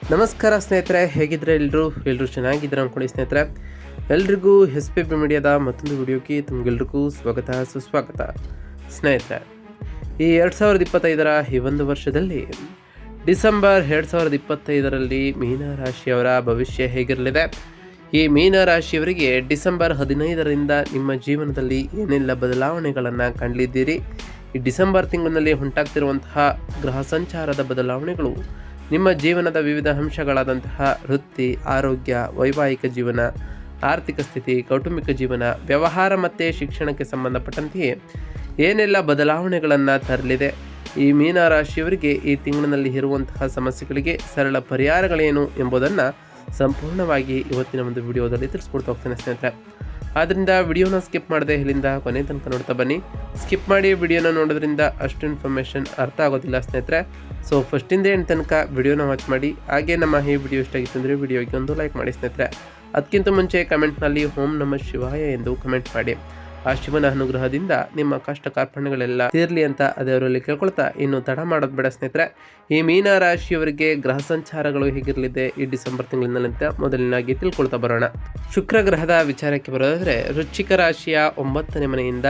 ನಮಸ್ಕಾರ ಸ್ನೇಹಿತರೆ, ಹೇಗಿದ್ರೆ ಎಲ್ಲರೂ ಚೆನ್ನಾಗಿದ್ದಾರೆ ಅಂದ್ಕೊಳ್ಳಿ ಸ್ನೇಹಿತರೆ. ಎಲ್ರಿಗೂ SPB ಮೀಡಿಯಾದ ಮತ್ತೊಂದು ವಿಡಿಯೋಕ್ಕೆ ತಮಗೆಲ್ರಿಗೂ ಸ್ವಾಗತ ಸುಸ್ವಾಗತ. ಸ್ನೇಹಿತರೆ, ಈ 2025ರ ಈ ಒಂದು ವರ್ಷದಲ್ಲಿ ಡಿಸೆಂಬರ್ 2025ರಲ್ಲಿ ಮೀನರಾಶಿಯವರ ಭವಿಷ್ಯ ಹೇಗಿರಲಿದೆ, ಈ ಮೀನರಾಶಿಯವರಿಗೆ ಡಿಸೆಂಬರ್ 15ರಿಂದ ನಿಮ್ಮ ಜೀವನದಲ್ಲಿ ಏನೆಲ್ಲ ಬದಲಾವಣೆಗಳನ್ನು ಕಂಡಿದ್ದೀರಿ, ಈ ಡಿಸೆಂಬರ್ ತಿಂಗಳಿನಲ್ಲಿ ಉಂಟಾಗ್ತಿರುವಂತಹ ಗ್ರಹ ಸಂಚಾರದ ಬದಲಾವಣೆಗಳು ನಿಮ್ಮ ಜೀವನದ ವಿವಿಧ ಅಂಶಗಳಾದಂತಹ ವೃತ್ತಿ, ಆರೋಗ್ಯ, ವೈವಾಹಿಕ ಜೀವನ, ಆರ್ಥಿಕ ಸ್ಥಿತಿ, ಕೌಟುಂಬಿಕ ಜೀವನ, ವ್ಯವಹಾರ ಮತ್ತು ಶಿಕ್ಷಣಕ್ಕೆ ಸಂಬಂಧಪಟ್ಟಂತೆಯೇ ಏನೆಲ್ಲ ಬದಲಾವಣೆಗಳನ್ನು ತರಲಿದೆ, ಈ ಮೀನರಾಶಿಯವರಿಗೆ ಈ ತಿಂಗಳಿನಲ್ಲಿ ಇರುವಂತಹ ಸಮಸ್ಯೆಗಳಿಗೆ ಸರಳ ಪರಿಹಾರಗಳೇನು ಎಂಬುದನ್ನು ಸಂಪೂರ್ಣವಾಗಿ ಇವತ್ತಿನ ಒಂದು ವಿಡಿಯೋದಲ್ಲಿ ತಿಳಿಸ್ಕೊಡ್ತಾ ಹೋಗ್ತೇನೆ ಸ್ನೇಹಿತರೆ. ಆದ್ದರಿಂದ ವಿಡಿಯೋನ ಸ್ಕಿಪ್ ಮಾಡದೆ ಇಲ್ಲಿಂದ ಕೊನೆ ತನಕ ನೋಡ್ತಾ ಬನ್ನಿ. ಸ್ಕಿಪ್ ಮಾಡಿ ವಿಡಿಯೋನ ನೋಡೋದ್ರಿಂದ ಅಷ್ಟು ಇನ್ಫಾರ್ಮೇಷನ್ ಅರ್ಥ ಆಗೋದಿಲ್ಲ ಸ್ನೇಹಿತರೆ. ಸೊ ಫಸ್ಟಿಂದ ಎಂಡ್ ತನಕ ವಿಡಿಯೋನ ವಾಚ್ ಮಾಡಿ. ಹಾಗೆ ನಮ್ಮ ಈ ವಿಡಿಯೋ ಇಷ್ಟ ಆಗಿತ್ತು ಅಂದರೆ ವಿಡಿಯೋಗೆ ಒಂದು ಲೈಕ್ ಮಾಡಿ ಸ್ನೇಹಿತರೆ. ಅದಕ್ಕಿಂತ ಮುಂಚೆ ಕಮೆಂಟ್ನಲ್ಲಿ ಓಂ ನಮಃ ಶಿವಾಯ ಎಂದು ಕಮೆಂಟ್ ಮಾಡಿ. ಆ ಶಿವನ ಅನುಗ್ರಹದಿಂದ ನಿಮ್ಮ ಕಷ್ಟ ಕಾರ್ಪಣ್ಯಗಳೆಲ್ಲ ತೀರಲಿ ಅಂತ ಅದರಲ್ಲಿ ಕೇಳ್ಕೊಳ್ತಾ ಇನ್ನು ತಡ ಮಾಡೋದು ಬೇಡ ಸ್ನೇಹಿತರೆ. ಈ ಮೀನ ರಾಶಿಯವರಿಗೆ ಗ್ರಹ ಸಂಚಾರಗಳು ಹೇಗಿರಲಿದೆ ಈ ಡಿಸೆಂಬರ್ ತಿಂಗಳಿನಲ್ಲಿ ಅಂತ ಮೊದಲನಾಗಿ ತಿಳ್ಕೊಳ್ತಾ ಬರೋಣ. ಶುಕ್ರ ಗ್ರಹದ ವಿಚಾರಕ್ಕೆ ಬರೋದಾದರೆ ವೃಶ್ಚಿಕ ರಾಶಿಯ 9ನೇ ಮನೆಯಿಂದ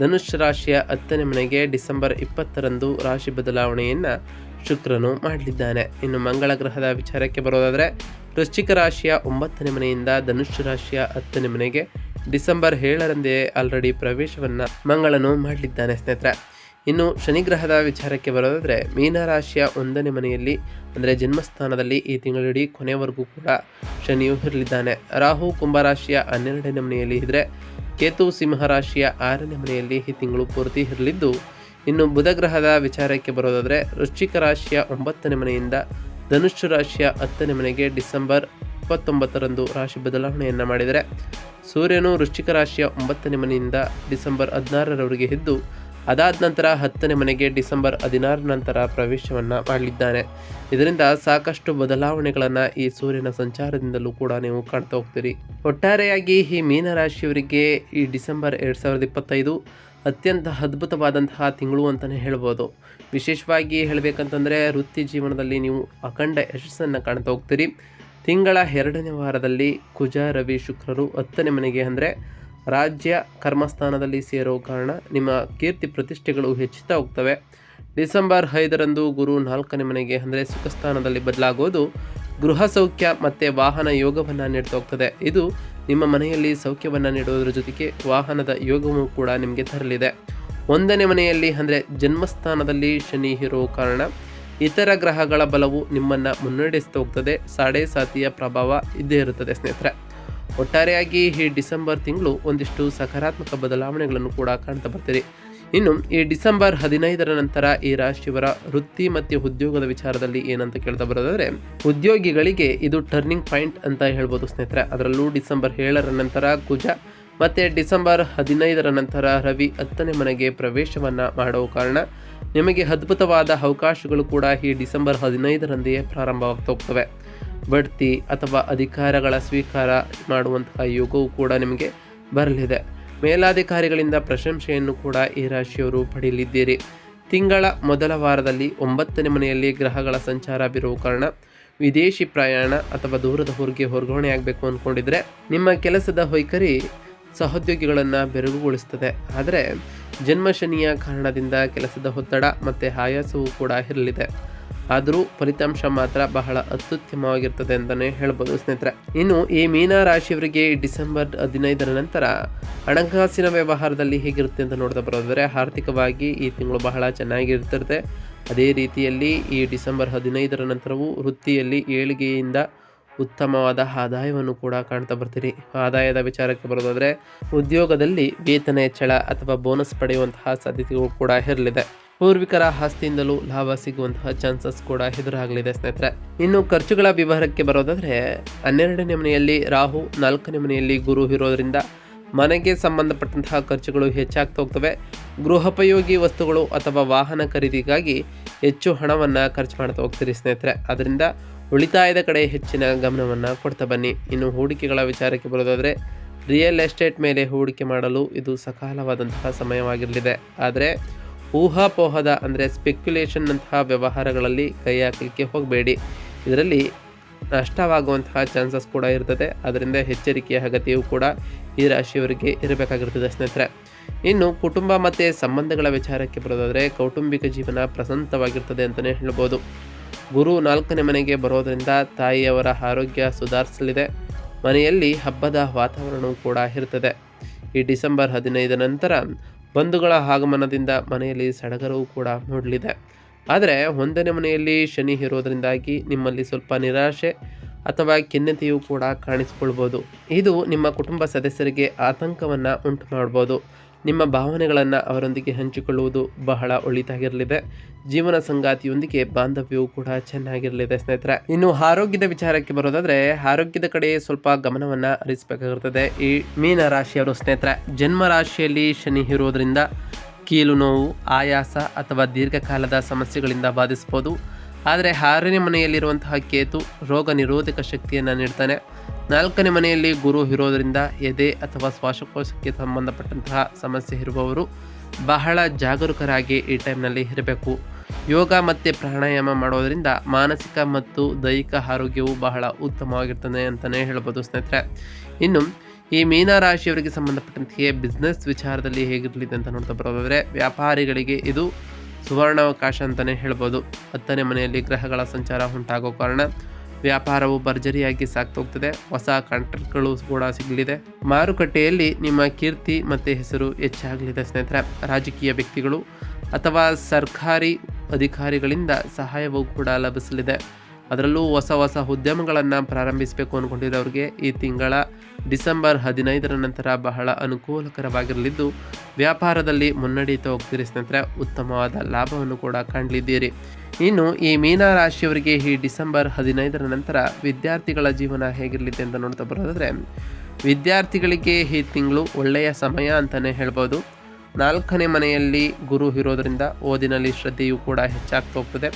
ಧನುಷ್ ರಾಶಿಯ 10ನೇ ಮನೆಗೆ ಡಿಸೆಂಬರ್ 20ರಂದು ರಾಶಿ ಬದಲಾವಣೆಯನ್ನು ಶುಕ್ರನು ಮಾಡಲಿದ್ದಾನೆ. ಇನ್ನು ಮಂಗಳ ಗ್ರಹದ ವಿಚಾರಕ್ಕೆ ಬರೋದಾದರೆ ವೃಶ್ಚಿಕ ರಾಶಿಯ 9ನೇ ಮನೆಯಿಂದ ಧನುಷ್ ರಾಶಿಯ 10ನೇ ಮನೆಗೆ ಡಿಸೆಂಬರ್ 7ರಂದೇ ಆಲ್ರೆಡಿ ಪ್ರವೇಶವನ್ನು ಮಂಗಳನು ಮಾಡಲಿದ್ದಾನೆ ಸ್ನೇಹಿತರೆ. ಇನ್ನು ಶನಿಗ್ರಹದ ವಿಚಾರಕ್ಕೆ ಬರೋದಾದರೆ ಮೀನರಾಶಿಯ 1ನೇ ಮನೆಯಲ್ಲಿ ಅಂದರೆ ಜನ್ಮಸ್ಥಾನದಲ್ಲಿ ಈ ತಿಂಗಳಿಡೀ ಕೊನೆಯವರೆಗೂ ಕೂಡ ಶನಿಯು ಇರಲಿದ್ದಾನೆ. ರಾಹು ಕುಂಭರಾಶಿಯ 12ನೇ ಮನೆಯಲ್ಲಿ ಇದ್ದರೆ ಕೇತು ಸಿಂಹರಾಶಿಯ 6ನೇ ಮನೆಯಲ್ಲಿ ಈ ತಿಂಗಳು ಪೂರ್ತಿ ಇರಲಿದ್ದು, ಇನ್ನು ಬುಧ ಗ್ರಹದ ವಿಚಾರಕ್ಕೆ ಬರೋದಾದರೆ ವೃಶ್ಚಿಕ ರಾಶಿಯ 9ನೇ ಮನೆಯಿಂದ ಧನುಷ್ ರಾಶಿಯ 10ನೇ ಮನೆಗೆ ಡಿಸೆಂಬರ್ 29ರಂದು ರಾಶಿ ಬದಲಾವಣೆಯನ್ನು ಮಾಡಿದರೆ, ಸೂರ್ಯನು ವೃಶ್ಚಿಕ ರಾಶಿಯ 9ನೇ ಮನೆಯಿಂದ ಡಿಸೆಂಬರ್ 16ರವರೆಗೆ ಇದ್ದು, ಅದಾದ ನಂತರ 10ನೇ ಮನೆಗೆ ಡಿಸೆಂಬರ್ 16 ನಂತರ ಪ್ರವೇಶವನ್ನು ಮಾಡಲಿದ್ದಾನೆ. ಇದರಿಂದ ಸಾಕಷ್ಟು ಬದಲಾವಣೆಗಳನ್ನು ಈ ಸೂರ್ಯನ ಸಂಚಾರದಿಂದಲೂ ಕೂಡ ನೀವು ಕಾಣ್ತಾ ಹೋಗ್ತೀರಿ. ಒಟ್ಟಾರೆಯಾಗಿ ಈ ಮೀನರಾಶಿಯವರಿಗೆ ಈ ಡಿಸೆಂಬರ್ 2025 ಅತ್ಯಂತ ಅದ್ಭುತವಾದಂತಹ ತಿಂಗಳು ಅಂತಲೇ ಹೇಳ್ಬೋದು. ವಿಶೇಷವಾಗಿ ಹೇಳಬೇಕಂತಂದರೆ ವೃತ್ತಿ ಜೀವನದಲ್ಲಿ ನೀವು ಅಖಂಡ ಯಶಸ್ಸನ್ನು ಕಾಣ್ತಾ ಹೋಗ್ತೀರಿ. ತಿಂಗಳ 2ನೇ ವಾರದಲ್ಲಿ ಕುಜ, ರವಿ, ಶುಕ್ರರು 10ನೇ ಮನೆಗೆ ಅಂದರೆ ರಾಜ್ಯ ಕರ್ಮಸ್ಥಾನದಲ್ಲಿ ಸೇರೋ ಕಾರಣ ನಿಮ್ಮ ಕೀರ್ತಿ ಪ್ರತಿಷ್ಠೆಗಳು ಹೆಚ್ಚುತ್ತಾ ಹೋಗ್ತವೆ. ಡಿಸೆಂಬರ್ 5ರಂದು ಗುರು 4ನೇ ಮನೆಗೆ ಅಂದರೆ ಸುಖಸ್ಥಾನದಲ್ಲಿ ಬದಲಾಗೋದು ಗೃಹ ಸೌಖ್ಯ ಮತ್ತು ವಾಹನ ಯೋಗವನ್ನು ನೀಡ್ತಾ ಹೋಗ್ತದೆ. ಇದು ನಿಮ್ಮ ಮನೆಯಲ್ಲಿ ಸೌಖ್ಯವನ್ನು ನೀಡೋದ್ರ ಜೊತೆಗೆ ವಾಹನದ ಯೋಗವೂ ಕೂಡ ನಿಮಗೆ ತರಲಿದೆ. 1ನೇ ಮನೆಯಲ್ಲಿ ಅಂದರೆ ಜನ್ಮಸ್ಥಾನದಲ್ಲಿ ಶನಿ ಇರೋ ಕಾರಣ ಇತರ ಗ್ರಹಗಳ ಬಲವು ನಿಮ್ಮನ್ನು ಮುನ್ನಡೆಸ್ತಾ ಹೋಗ್ತದೆ. ಸಾಡೆ ಸಾತಿಯ ಪ್ರಭಾವ ಇದ್ದೇ ಇರುತ್ತದೆ ಸ್ನೇಹಿತರೆ. ಒಟ್ಟಾರೆಯಾಗಿ ಈ ಡಿಸೆಂಬರ್ ತಿಂಗಳು ಒಂದಿಷ್ಟು ಸಕಾರಾತ್ಮಕ ಬದಲಾವಣೆಗಳನ್ನು ಕೂಡ ಕಾಣ್ತಾ ಬರ್ತೀರಿ. ಇನ್ನು ಈ ಡಿಸೆಂಬರ್ 15ರ ನಂತರ ಈ ರಾಶಿಯವರ ವೃತ್ತಿ ಮತ್ತು ಉದ್ಯೋಗದ ವಿಚಾರದಲ್ಲಿ ಏನಂತ ಕೇಳ್ತಾ ಬರೋದಾದರೆ, ಉದ್ಯೋಗಿಗಳಿಗೆ ಇದು ಟರ್ನಿಂಗ್ ಪಾಯಿಂಟ್ ಅಂತ ಹೇಳ್ಬೋದು ಸ್ನೇಹಿತರೆ. ಅದರಲ್ಲೂ ಡಿಸೆಂಬರ್ 7ರ ನಂತರ ಕುಜ ಮತ್ತು ಡಿಸೆಂಬರ್ 15ರ ನಂತರ ರವಿ 10ನೇ ಮನೆಗೆ ಪ್ರವೇಶವನ್ನು ಮಾಡೋ ಕಾರಣ ನಿಮಗೆ ಅದ್ಭುತವಾದ ಅವಕಾಶಗಳು ಕೂಡ ಈ ಡಿಸೆಂಬರ್ 15ರಂದೇ ಪ್ರಾರಂಭವಾಗ್ತಾ ಹೋಗ್ತವೆ. ಬಡ್ತಿ ಅಥವಾ ಅಧಿಕಾರಗಳ ಸ್ವೀಕಾರ ಮಾಡುವಂತಹ ಯೋಗವು ಕೂಡ ನಿಮಗೆ ಬರಲಿದೆ. ಮೇಲಾಧಿಕಾರಿಗಳಿಂದ ಪ್ರಶಂಸೆಯನ್ನು ಕೂಡ ಈ ರಾಶಿಯವರು ಪಡೆಯಲಿದ್ದೀರಿ. ತಿಂಗಳ ಮೊದಲ ವಾರದಲ್ಲಿ 9ನೇ ಮನೆಯಲ್ಲಿ ಗ್ರಹಗಳ ಸಂಚಾರ ಬಿರುವ ಕಾರಣ ವಿದೇಶಿ ಪ್ರಯಾಣ ಅಥವಾ ದೂರದ ಊರಿಗೆ ವರ್ಗಾವಣೆಯಾಗಬೇಕು ಅಂದ್ಕೊಂಡಿದ್ರೆ ನಿಮ್ಮ ಕೆಲಸದ ವೈಖರಿ ಸಹೋದ್ಯೋಗಿಗಳನ್ನು ಬೆರಗುಗೊಳಿಸ್ತದೆ. ಆದರೆ ಜನ್ಮಶನಿಯ ಕಾರಣದಿಂದ ಕೆಲಸದ ಒತ್ತಡ ಮತ್ತು ಆಯಾಸವೂ ಕೂಡ ಇರಲಿದೆ. ಆದರೂ ಫಲಿತಾಂಶ ಮಾತ್ರ ಬಹಳ ಅತ್ಯುತ್ತಮವಾಗಿರ್ತದೆ ಅಂತಲೇ ಹೇಳ್ಬೋದು ಸ್ನೇಹಿತರೆ. ಇನ್ನು ಈ ಮೀನ ರಾಶಿಯವರಿಗೆ ಡಿಸೆಂಬರ್ 15ರ ನಂತರ ಹಣಕಾಸಿನ ವ್ಯವಹಾರದಲ್ಲಿ ಹೇಗಿರುತ್ತೆ ಅಂತ ನೋಡ್ತಾ ಬರೋದಾದರೆ ಆರ್ಥಿಕವಾಗಿ ಈ ತಿಂಗಳು ಬಹಳ ಚೆನ್ನಾಗಿರ್ತಿರುತ್ತೆ. ಅದೇ ರೀತಿಯಲ್ಲಿ ಈ ಡಿಸೆಂಬರ್ 15ರ ನಂತರವೂ ವೃತ್ತಿಯಲ್ಲಿ ಏಳಿಗೆಯಿಂದ ಉತ್ತಮವಾದ ಆದಾಯವನ್ನು ಕೂಡ ಕಾಣ್ತಾ ಬರ್ತೀರಿ. ಆದಾಯದ ವಿಚಾರಕ್ಕೆ ಬರೋದಾದರೆ ಉದ್ಯೋಗದಲ್ಲಿ ವೇತನ ಹೆಚ್ಚಳ ಅಥವಾ ಬೋನಸ್ ಪಡೆಯುವಂತಹ ಸಾಧ್ಯತೆಗಳು ಕೂಡ ಇರಲಿದೆ. ಪೂರ್ವಿಕರ ಆಸ್ತಿಯಿಂದಲೂ ಲಾಭ ಸಿಗುವಂತಹ ಚಾನ್ಸಸ್ ಕೂಡ ಎದುರಾಗಲಿದೆ ಸ್ನೇಹಿತರೆ. ಇನ್ನು ಖರ್ಚುಗಳ ವಿವರಕ್ಕೆ ಬರೋದಾದರೆ 12ನೇ ಮನೆಯಲ್ಲಿ ರಾಹು, 4ನೇ ಮನೆಯಲ್ಲಿ ಗುರು ಇರೋದರಿಂದ ಮನೆಗೆ ಸಂಬಂಧಪಟ್ಟಂತಹ ಖರ್ಚುಗಳು ಹೆಚ್ಚಾಗ್ತಾ ಹೋಗ್ತವೆ. ಗೃಹೋಪಯೋಗಿ ವಸ್ತುಗಳು ಅಥವಾ ವಾಹನ ಖರೀದಿಗಾಗಿ ಹೆಚ್ಚು ಹಣವನ್ನು ಖರ್ಚು ಮಾಡ್ತಾ ಹೋಗ್ತೀರಿ ಸ್ನೇಹಿತರೆ. ಅದರಿಂದ ಉಳಿತಾಯದ ಕಡೆ ಹೆಚ್ಚಿನ ಗಮನವನ್ನು ಕೊಡ್ತಾ ಬನ್ನಿ. ಇನ್ನು ಹೂಡಿಕೆಗಳ ವಿಚಾರಕ್ಕೆ ಬರೋದಾದರೆ ರಿಯಲ್ ಎಸ್ಟೇಟ್ ಮೇಲೆ ಹೂಡಿಕೆ ಮಾಡಲು ಇದು ಸಕಾಲವಾದಂತಹ ಸಮಯವಾಗಿರಲಿದೆ. ಆದರೆ ಊಹಾಪೋಹದ ಅಂದರೆ ಸ್ಪೆಕ್ಯುಲೇಷನ್ನಂತಹ ವ್ಯವಹಾರಗಳಲ್ಲಿ ಕೈ ಹಾಕಲಿಕ್ಕೆ ಹೋಗಬೇಡಿ. ಇದರಲ್ಲಿ ನಷ್ಟವಾಗುವಂತಹ ಚಾನ್ಸಸ್ ಕೂಡ ಇರ್ತದೆ. ಅದರಿಂದ ಎಚ್ಚರಿಕೆಯ ಅಗತ್ಯವೂ ಕೂಡ ಈ ರಾಶಿಯವರಿಗೆ ಇರಬೇಕಾಗಿರ್ತದೆ ಸ್ನೇಹಿತರೆ. ಇನ್ನು ಕುಟುಂಬ ಮತ್ತು ಸಂಬಂಧಗಳ ವಿಚಾರಕ್ಕೆ ಬರೋದಾದರೆ ಕೌಟುಂಬಿಕ ಜೀವನ ಪ್ರಶಾಂತವಾಗಿರ್ತದೆ ಅಂತಲೇ ಹೇಳ್ಬೋದು. ಗುರು 4ನೇ ಮನೆಗೆ ಬರೋದರಿಂದ ತಾಯಿಯವರ ಆರೋಗ್ಯ ಸುಧಾರಿಸಲಿದೆ. ಮನೆಯಲ್ಲಿ ಹಬ್ಬದ ವಾತಾವರಣವೂ ಕೂಡ ಇರ್ತದೆ. ಈ ಡಿಸೆಂಬರ್ 15 ನಂತರ ಬಂಧುಗಳ ಆಗಮನದಿಂದ ಮನೆಯಲ್ಲಿ ಸಡಗರವೂ ಕೂಡ ಮೂಡಲಿದೆ. ಆದರೆ 1ನೇ ಮನೆಯಲ್ಲಿ ಶನಿ ಇರೋದರಿಂದಾಗಿ ನಿಮ್ಮಲ್ಲಿ ಸ್ವಲ್ಪ ನಿರಾಶೆ ಅಥವಾ ಖಿನ್ನತೆಯೂ ಕೂಡ ಕಾಣಿಸಿಕೊಳ್ಬೋದು. ಇದು ನಿಮ್ಮ ಕುಟುಂಬ ಸದಸ್ಯರಿಗೆ ಆತಂಕವನ್ನು ಉಂಟು ಮಾಡ್ಬೋದು. ನಿಮ್ಮ ಭಾವನೆಗಳನ್ನು ಅವರೊಂದಿಗೆ ಹಂಚಿಕೊಳ್ಳುವುದು ಬಹಳ ಒಳಿತಾಗಿರಲಿದೆ. ಜೀವನ ಸಂಗಾತಿಯೊಂದಿಗೆ ಬಾಂಧವ್ಯವು ಕೂಡ ಚೆನ್ನಾಗಿರಲಿದೆ ಸ್ನೇಹಿತರೆ. ಇನ್ನು ಆರೋಗ್ಯದ ವಿಚಾರಕ್ಕೆ ಬರೋದಾದರೆ ಆರೋಗ್ಯದ ಕಡೆ ಸ್ವಲ್ಪ ಗಮನವನ್ನು ಹರಿಸಬೇಕಾಗಿರ್ತದೆ ಈ ಮೀನ ರಾಶಿಯವರು ಸ್ನೇಹಿತರೆ. ಜನ್ಮ ರಾಶಿಯಲ್ಲಿ ಶನಿ ಇರೋದರಿಂದ ಕೀಲು ನೋವು, ಆಯಾಸ ಅಥವಾ ದೀರ್ಘಕಾಲದ ಸಮಸ್ಯೆಗಳಿಂದ ಬಾಧಿಸ್ಬೋದು. ಆದರೆ 6ನೇ ಮನೆಯಲ್ಲಿರುವಂತಹ ಕೇತು ರೋಗ ನಿರೋಧಕ ಶಕ್ತಿಯನ್ನು ನೀಡ್ತಾನೆ. 4ನೇ ಮನೆಯಲ್ಲಿ ಗುರು ಇರೋದರಿಂದ ಎದೆ ಅಥವಾ ಶ್ವಾಸಕೋಶಕ್ಕೆ ಸಂಬಂಧಪಟ್ಟಂತಹ ಸಮಸ್ಯೆ ಇರುವವರು ಬಹಳ ಜಾಗರೂಕರಾಗಿ ಈ ಟೈಮ್ನಲ್ಲಿ ಇರಬೇಕು. ಯೋಗ ಮತ್ತು ಪ್ರಾಣಾಯಾಮ ಮಾಡೋದರಿಂದ ಮಾನಸಿಕ ಮತ್ತು ದೈಹಿಕ ಆರೋಗ್ಯವು ಬಹಳ ಉತ್ತಮವಾಗಿರ್ತದೆ ಅಂತಲೇ ಹೇಳ್ಬೋದು ಸ್ನೇಹಿತರೆ. ಇನ್ನು ಈ ಮೀನ ರಾಶಿಯವರಿಗೆ ಸಂಬಂಧಪಟ್ಟಂತೆಯೇ ಬಿಸ್ನೆಸ್ ವಿಚಾರದಲ್ಲಿ ಹೇಗಿರಲಿದೆ ಅಂತ ನೋಡ್ತಾ ಬರೋದಾದರೆ ವ್ಯಾಪಾರಿಗಳಿಗೆ ಇದು ಸುವರ್ಣಾವಕಾಶ ಅಂತಲೇ ಹೇಳ್ಬೋದು. 10ನೇ ಮನೆಯಲ್ಲಿ ಗ್ರಹಗಳ ಸಂಚಾರ ಉಂಟಾಗೋ ಕಾರಣ ವ್ಯಾಪಾರವು ಭರ್ಜರಿಯಾಗಿ ಸಾಗ್ತೋಗ್ತದೆ. ಹೊಸ ಕಾಂಟ್ರಾಕ್ಟ್ಗಳು ಕೂಡ ಸಿಗಲಿದೆ. ಮಾರುಕಟ್ಟೆಯಲ್ಲಿ ನಿಮ್ಮ ಕೀರ್ತಿ ಮತ್ತು ಹೆಸರು ಹೆಚ್ಚಾಗಲಿದೆ ಸ್ನೇಹಿತರೆ. ರಾಜಕೀಯ ವ್ಯಕ್ತಿಗಳು ಅಥವಾ ಸರ್ಕಾರಿ ಅಧಿಕಾರಿಗಳಿಂದ ಸಹಾಯವೂ ಕೂಡ ಲಭಿಸಲಿದೆ. ಅದರಲ್ಲೂ ಹೊಸ ಉದ್ಯಮಗಳನ್ನು ಪ್ರಾರಂಭಿಸಬೇಕು ಅಂದ್ಕೊಂಡಿರೋರಿಗೆ ಈ ತಿಂಗಳ ಡಿಸೆಂಬರ್ 15 ನಂತರ ಬಹಳ ಅನುಕೂಲಕರವಾಗಿರಲಿದ್ದು ವ್ಯಾಪಾರದಲ್ಲಿ ಮುನ್ನಡೀತಾ ಹೋಗ್ತೀರಿ ಸ್ನೇಹಿತರೆ. ಉತ್ತಮವಾದ ಲಾಭವನ್ನು ಕೂಡ ಕಾಣಲಿದ್ದೀರಿ. ಇನ್ನು ಈ ಮೀನ ರಾಶಿಯವರಿಗೆ ಈ ಡಿಸೆಂಬರ್ 15 ನಂತರ ವಿದ್ಯಾರ್ಥಿಗಳ ಜೀವನ ಹೇಗಿರಲಿದೆ ಅಂತ ನೋಡ್ತಾ ಬರೋದಾದರೆ ವಿದ್ಯಾರ್ಥಿಗಳಿಗೆ ಈ ತಿಂಗಳು ಒಳ್ಳೆಯ ಸಮಯ ಅಂತಲೇ ಹೇಳ್ಬೋದು. 4ನೇ ಮನೆಯಲ್ಲಿ ಗುರು ಇರೋದರಿಂದ ಓದಿನಲ್ಲಿ ಶ್ರದ್ಧೆಯೂ ಕೂಡ ಹೆಚ್ಚಾಗ್ತಾ ಹೋಗ್ತದೆ.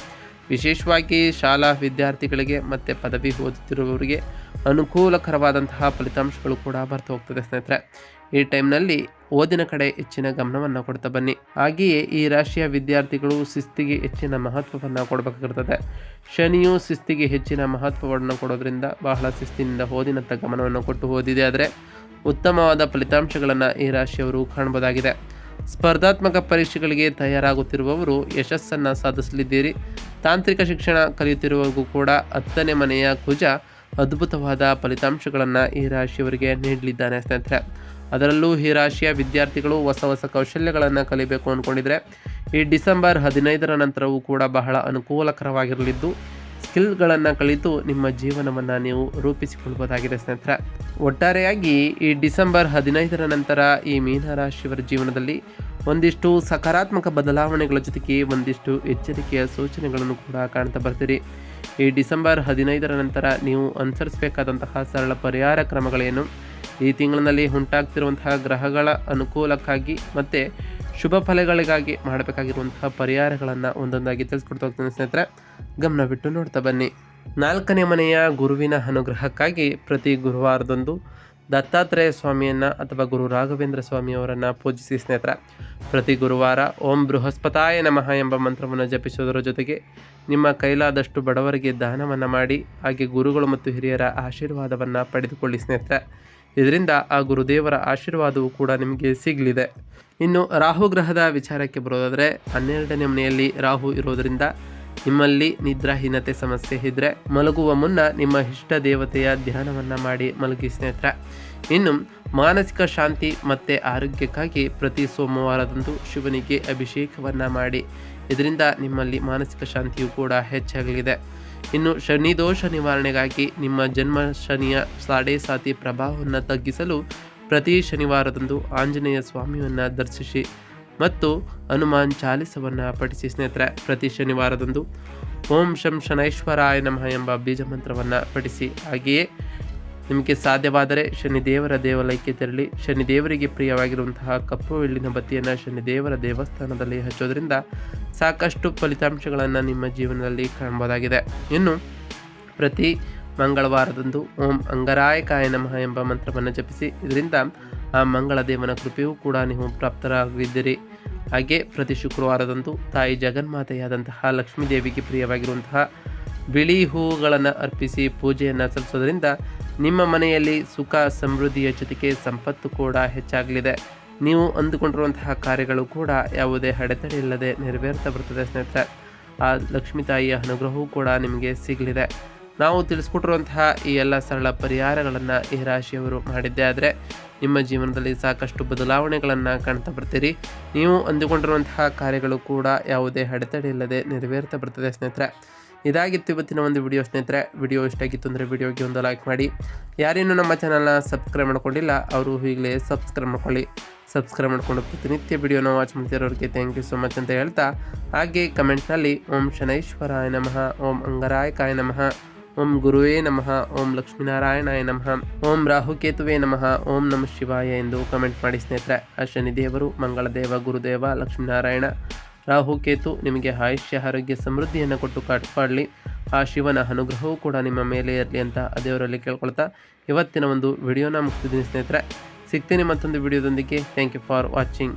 ವಿಶೇಷವಾಗಿ ಶಾಲಾ ವಿದ್ಯಾರ್ಥಿಗಳಿಗೆ ಮತ್ತು ಪದವಿ ಓದುತ್ತಿರುವವರಿಗೆ ಅನುಕೂಲಕರವಾದಂತಹ ಫಲಿತಾಂಶಗಳು ಕೂಡ ಬರ್ತಾ ಹೋಗ್ತದೆ ಸ್ನೇಹಿತರೆ. ಈ ಟೈಮ್ನಲ್ಲಿ ಓದಿನ ಕಡೆ ಹೆಚ್ಚಿನ ಗಮನವನ್ನು ಕೊಡ್ತಾ ಬನ್ನಿ. ಹಾಗೆಯೇ ಈ ರಾಶಿಯ ವಿದ್ಯಾರ್ಥಿಗಳು ಶಿಸ್ತಿಗೆ ಹೆಚ್ಚಿನ ಮಹತ್ವವನ್ನು ಕೊಡಬೇಕಾಗಿರ್ತದೆ. ಶನಿಯು ಶಿಸ್ತಿಗೆ ಹೆಚ್ಚಿನ ಮಹತ್ವವನ್ನು ಕೊಡೋದ್ರಿಂದ ಬಹಳ ಶಿಸ್ತಿನಿಂದ ಓದಿನತ್ತ ಗಮನವನ್ನು ಕೊಟ್ಟು ಓದಿದೆ ಆದರೆ ಉತ್ತಮವಾದ ಫಲಿತಾಂಶಗಳನ್ನು ಈ ರಾಶಿಯವರು ಕಾಣಬಹುದಾಗಿದೆ. ಸ್ಪರ್ಧಾತ್ಮಕ ಪರೀಕ್ಷೆಗಳಿಗೆ ತಯಾರಾಗುತ್ತಿರುವವರು ಯಶಸ್ಸನ್ನು ಸಾಧಿಸಲಿದ್ದೀರಿ. ತಾಂತ್ರಿಕ ಶಿಕ್ಷಣ ಕಲಿಯುತ್ತಿರುವವರಿಗೂ ಕೂಡ 10ನೇ ಮನೆಯ ಕುಜ ಅದ್ಭುತವಾದ ಫಲಿತಾಂಶಗಳನ್ನು ಈ ರಾಶಿಯವರಿಗೆ ನೀಡಲಿದ್ದಾನೆ ಸ್ನೇಹಿತರೆ. ಅದರಲ್ಲೂ ಈ ರಾಶಿಯ ವಿದ್ಯಾರ್ಥಿಗಳು ಹೊಸ ಕೌಶಲ್ಯಗಳನ್ನು ಕಲಿಬೇಕು ಅಂದ್ಕೊಂಡಿದ್ರೆ ಈ ಡಿಸೆಂಬರ್ 15 ನಂತರವೂ ಕೂಡ ಬಹಳ ಅನುಕೂಲಕರವಾಗಿರಲಿದ್ದು ಸ್ಕಿಲ್ಗಳನ್ನು ಕಲಿತು ನಿಮ್ಮ ಜೀವನವನ್ನು ನೀವು ರೂಪಿಸಿಕೊಳ್ಳಬಹುದಾಗಿದೆ ಸ್ನೇಹಿತರೆ. ಒಟ್ಟಾರೆಯಾಗಿ ಈ ಡಿಸೆಂಬರ್ 15 ನಂತರ ಈ ಮೀನರಾಶಿಯವರ ಜೀವನದಲ್ಲಿ ಒಂದಿಷ್ಟು ಸಕಾರಾತ್ಮಕ ಬದಲಾವಣೆಗಳ ಜೊತೆಗೆ ಒಂದಿಷ್ಟು ಎಚ್ಚರಿಕೆಯ ಸೂಚನೆಗಳನ್ನು ಕೂಡ ಕಾಣ್ತಾ ಬರ್ತೀರಿ. ಈ ಡಿಸೆಂಬರ್ 15 ನಂತರ ನೀವು ಅನುಸರಿಸಬೇಕಾದಂತಹ ಸರಳ ಪರಿಹಾರ ಕ್ರಮಗಳೇನು, ಈ ತಿಂಗಳಿನಲ್ಲಿ ಉಂಟಾಗ್ತಿರುವಂತಹ ಗ್ರಹಗಳ ಅನುಕೂಲಕ್ಕಾಗಿ ಮತ್ತು ಶುಭ ಫಲಗಳಿಗಾಗಿ ಮಾಡಬೇಕಾಗಿರುವಂತಹ ಪರಿಹಾರಗಳನ್ನು ಒಂದೊಂದಾಗಿ ತಿಳಿಸ್ಕೊಡ್ತಾ ಹೋಗ್ತೀನಿ ಸ್ನೇಹಿತರೆ. ಗಮನ ಬಿಟ್ಟು ನೋಡ್ತಾ ಬನ್ನಿ. 4ನೇ ಮನೆಯ ಗುರುವಿನ ಅನುಗ್ರಹಕ್ಕಾಗಿ ಪ್ರತಿ ಗುರುವಾರದಂದು ದತ್ತಾತ್ರೇಯ ಸ್ವಾಮಿಯನ್ನು ಅಥವಾ ಗುರು ರಾಘವೇಂದ್ರ ಸ್ವಾಮಿಯವರನ್ನು ಪೂಜಿಸಿ ಸ್ನೇಹಿತರೆ. ಪ್ರತಿ ಗುರುವಾರ ಓಂ ಬೃಹಸ್ಪತಾಯ ನಮಃ ಎಂಬ ಮಂತ್ರವನ್ನು ಜಪಿಸೋದರ ಜೊತೆಗೆ ನಿಮ್ಮ ಕೈಲಾದಷ್ಟು ಬಡವರಿಗೆ ದಾನವನ್ನು ಮಾಡಿ ಹಾಗೆ ಗುರುಗಳು ಮತ್ತು ಹಿರಿಯರ ಆಶೀರ್ವಾದವನ್ನು ಪಡೆದುಕೊಳ್ಳಿ ಸ್ನೇಹಿತರೆ. ಇದರಿಂದ ಆ ಗುರುದೇವರ ಆಶೀರ್ವಾದವೂ ಕೂಡ ನಿಮಗೆ ಸಿಗಲಿದೆ. ಇನ್ನು ರಾಹು ಗ್ರಹದ ವಿಚಾರಕ್ಕೆ ಬರೋದಾದರೆ 12ನೇ ಮನೆಯಲ್ಲಿ ರಾಹು ಇರೋದರಿಂದ ನಿಮ್ಮಲ್ಲಿ ನಿದ್ರಾಹೀನತೆ ಸಮಸ್ಯೆ ಇದ್ದರೆ ಮಲಗುವ ಮುನ್ನ ನಿಮ್ಮ ಇಷ್ಟ ದೇವತೆಯ ಧ್ಯಾನವನ್ನು ಮಾಡಿ ಮಲಗಿ ಸ್ನೇಹಿತರೆ. ಇನ್ನು ಮಾನಸಿಕ ಶಾಂತಿ ಮತ್ತು ಆರೋಗ್ಯಕ್ಕಾಗಿ ಪ್ರತಿ ಸೋಮವಾರದಂದು ಶಿವನಿಗೆ ಅಭಿಷೇಕವನ್ನು ಮಾಡಿ. ಇದರಿಂದ ನಿಮ್ಮಲ್ಲಿ ಮಾನಸಿಕ ಶಾಂತಿಯೂ ಕೂಡ ಹೆಚ್ಚಾಗಲಿದೆ. ಇನ್ನು ಶನಿ ದೋಷ ನಿವಾರಣೆಗಾಗಿ ನಿಮ್ಮ ಜನ್ಮ ಶನಿಯ ಸಾಡೇಸಾತಿ ಪ್ರಭಾವವನ್ನು ತಗ್ಗಿಸಲು ಪ್ರತಿ ಶನಿವಾರದಂದು ಆಂಜನೇಯ ಸ್ವಾಮಿಯನ್ನು ದರ್ಶಿಸಿ ಮತ್ತು ಹನುಮಾನ್ ಚಾಲಿಸವನ್ನು ಪಠಿಸಿ ಸ್ನೇಹಿತರೆ. ಪ್ರತಿ ಶನಿವಾರದಂದು ಓಂ ಶಂ ಶನೈಶ್ವರಾಯ ನಮಃ ಎಂಬ ಬೀಜ ಮಂತ್ರವನ್ನು ಪಠಿಸಿ. ಹಾಗೆಯೇ ನಿಮಗೆ ಸಾಧ್ಯವಾದರೆ ಶನಿದೇವರ ದೇವಾಲಯಕ್ಕೆ ತೆರಳಿ ಶನಿದೇವರಿಗೆ ಪ್ರಿಯವಾಗಿರುವಂತಹ ಕಪ್ಪು ಎಳ್ಳಿನ ಬತ್ತಿಯನ್ನು ಶನಿದೇವರ ದೇವಸ್ಥಾನದಲ್ಲಿ ಹಚ್ಚೋದ್ರಿಂದ ಸಾಕಷ್ಟು ಫಲಿತಾಂಶಗಳನ್ನು ನಿಮ್ಮ ಜೀವನದಲ್ಲಿ ಕಾಣಬಹುದಾಗಿದೆ. ಇನ್ನು ಪ್ರತಿ ಮಂಗಳವಾರದಂದು ಓಂ ಅಂಗರಾಯಕಾಯ ನಮಃ ಎಂಬ ಮಂತ್ರವನ್ನು ಜಪಿಸಿ. ಇದರಿಂದ ಆ ಮಂಗಳ ದೇವನ ಕೃಪೆಯೂ ಕೂಡ ನೀವು ಪ್ರಾಪ್ತರಾಗಿದ್ದೀರಿ. ಹಾಗೆ ಪ್ರತಿ ಶುಕ್ರವಾರದಂದು ತಾಯಿ ಜಗನ್ಮಾತೆಯಾದಂತಹ ಲಕ್ಷ್ಮೀ ದೇವಿಗೆ ಪ್ರಿಯವಾಗಿರುವಂತಹ ಬಿಳಿ ಹೂವುಗಳನ್ನು ಅರ್ಪಿಸಿ ಪೂಜೆಯನ್ನು ಸಲ್ಲಿಸೋದ್ರಿಂದ ನಿಮ್ಮ ಮನೆಯಲ್ಲಿ ಸುಖ ಸಮೃದ್ಧಿಯ ಜೊತೆಗೆ ಸಂಪತ್ತು ಕೂಡ ಹೆಚ್ಚಾಗಲಿದೆ. ನೀವು ಅಂದುಕೊಂಡಿರುವಂತಹ ಕಾರ್ಯಗಳು ಕೂಡ ಯಾವುದೇ ಅಡೆತಡೆ ಇಲ್ಲದೆ ನೆರವೇರ್ತಾ ಬರ್ತದೆ ಸ್ನೇಹಿತರೆ. ಆ ಲಕ್ಷ್ಮೀ ತಾಯಿಯ ಅನುಗ್ರಹವೂ ಕೂಡ ನಿಮಗೆ ಸಿಗಲಿದೆ. ನಾವು ತಿಳಿಸ್ಕೊಟ್ಟಿರುವಂತಹ ಈ ಎಲ್ಲ ಸರಳ ಪರಿಹಾರಗಳನ್ನು ಈ ರಾಶಿಯವರು ಮಾಡಿದ್ದೇ ಆದರೆ ನಿಮ್ಮ ಜೀವನದಲ್ಲಿ ಸಾಕಷ್ಟು ಬದಲಾವಣೆಗಳನ್ನು ಕಾಣ್ತಾ ಬರ್ತೀರಿ. ನೀವು ಅಂದುಕೊಂಡಿರುವಂತಹ ಕಾರ್ಯಗಳು ಕೂಡ ಯಾವುದೇ ಅಡೆತಡೆ ಇಲ್ಲದೆ ನೆರವೇರ್ತಾ ಬರ್ತದೆ ಸ್ನೇಹಿತರೆ. ಇದಾಗಿತ್ತು ಇವತ್ತಿನ ಒಂದು ವಿಡಿಯೋ ಸ್ನೇಹಿತರೆ. ವಿಡಿಯೋ ಇಷ್ಟ ಆಗಿತ್ತು ಅಂದರೆ ವಿಡಿಯೋಗೆ ಒಂದು ಲೈಕ್ ಮಾಡಿ. ಯಾರೇನು ನಮ್ಮ ಚಾನಲ್ನ ಸಬ್ಸ್ಕ್ರೈಬ್ ಮಾಡ್ಕೊಂಡಿಲ್ಲ ಅವರು ಈಗಲೇ ಸಬ್ಸ್ಕ್ರೈಬ್ ಮಾಡ್ಕೊಳ್ಳಿ. ಸಬ್ಸ್ಕ್ರೈಬ್ ಮಾಡ್ಕೊಂಡು ಪ್ರತಿನಿತ್ಯ ವಿಡಿಯೋನ ವಾಚ್ ಮಾಡ್ತಿರೋರಿಗೆ ಥ್ಯಾಂಕ್ ಯು ಸೊ ಮಚ್ ಅಂತ ಹೇಳ್ತಾ, ಹಾಗೆ ಕಮೆಂಟ್ನಲ್ಲಿ ಓಂ ಶನೈಶ್ವರಾಯ ನಮಃ, ಓಂ ಅಂಗರಾಯಕಾಯ ನಮಃ, ಓಂ ಗುರುವೇ ನಮಃ, ಓಂ ಲಕ್ಷ್ಮೀನಾರಾಯಣಾಯ ನಮಃ, ಓಂ ರಾಹುಕೇತುವೇ ನಮಃ, ಓಂ ನಮಃ ಶಿವಾಯ ಎಂದು ಕಮೆಂಟ್ ಮಾಡಿ ಸ್ನೇಹಿತರೆ. ಆ ಶನಿದೇವರು, ಮಂಗಳದೇವ, ಗುರುದೇವ, ಲಕ್ಷ್ಮೀನಾರಾಯಣ, ರಾಹುಕೇತು ನಿಮಗೆ ಆಯುಷ್ಯ ಆರೋಗ್ಯ ಸಮೃದ್ಧಿಯನ್ನು ಕೊಟ್ಟು ಕಾಪಾಡಲಿ. ಆ ಶಿವನ ಅನುಗ್ರಹವೂ ಕೂಡ ನಿಮ್ಮ ಮೇಲೆ ಇರಲಿ ಅಂತ ದೇವರಲ್ಲಿ ಕೇಳ್ಕೊಳ್ತಾ ಇವತ್ತಿನ ಒಂದು ವಿಡಿಯೋನ ಮುಗಿಸ್ತಿದ್ದೀನಿ ಸ್ನೇಹಿತರೆ. ಸಿಗ್ತೀನಿ ಮತ್ತೊಂದು ವಿಡಿಯೋದೊಂದಿಗೆ. Thank you for watching.